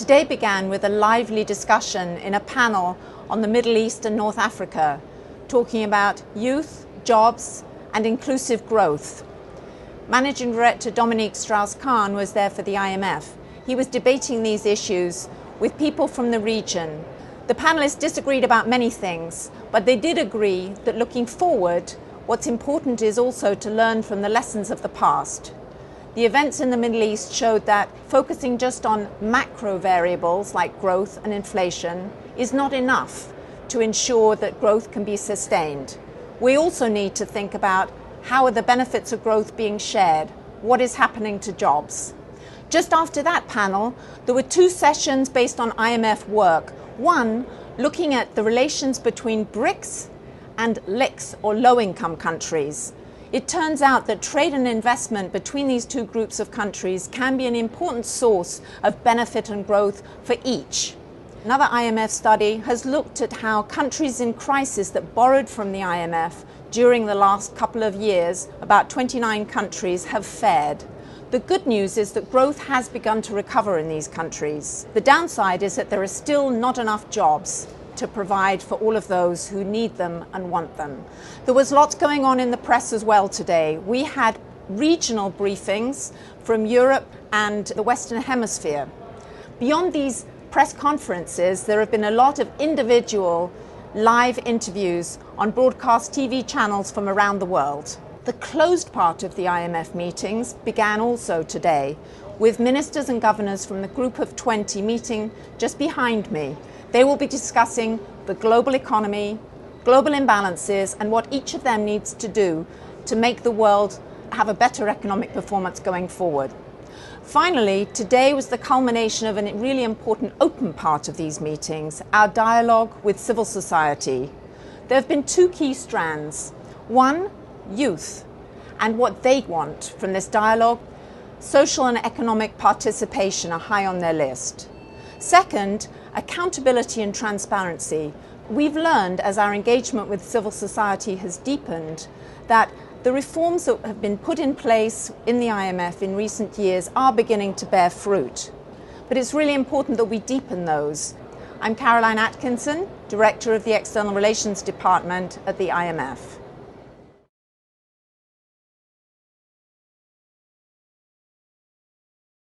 Today began with a lively discussion in a panel on the Middle East and North Africa, talking about youth, jobs, and inclusive growth. Managing Director Dominique Strauss-Kahn was there for the IMF. He was debating these issues with people from the region. The panelists disagreed about many things, but they did agree that looking forward, what's important is also to learn from the lessons of the past. The events in the Middle East showed that focusing just on macro variables like growth and inflation is not enough to ensure that growth can be sustained. We also need to think about how are the benefits of growth being shared? What is happening to jobs? Just after that panel, there were two sessions based on IMF work. One, looking at the relations between BRICS and LICs, or low-income countries. It turns out that trade and investment between these two groups of countries can be an important source of benefit and growth for each. Another IMF study has looked at how countries in crisis that borrowed from the IMF during the last couple of years, about 29 countries, have fared. The good news is that growth has begun to recover in these countries. The downside is that there are still not enough jobs to provide for all of those who need them and want them. There was lots going on in the press as well today. We had regional briefings from Europe and the Western Hemisphere. Beyond these press conferences, there have been a lot of individual live interviews on broadcast TV channels from around the world. The closed part of the IMF meetings began also today, with ministers and governors from the Group of 20 meeting just behind me. They will be discussing the global economy, global imbalances, and what each of them needs to do to make the world have a better economic performance going forward. Finally, today was the culmination of a really important open part of these meetings, our dialogue with civil society. There have been two key strands. One, youth, and what they want from this dialogue. Social and economic participation are high on their list. Second, accountability and transparency. We've learned, as our engagement with civil society has deepened, that the reforms that have been put in place in the IMF in recent years are beginning to bear fruit. But it's really important that we deepen those. I'm Caroline Atkinson, Director of the External Relations Department at the IMF.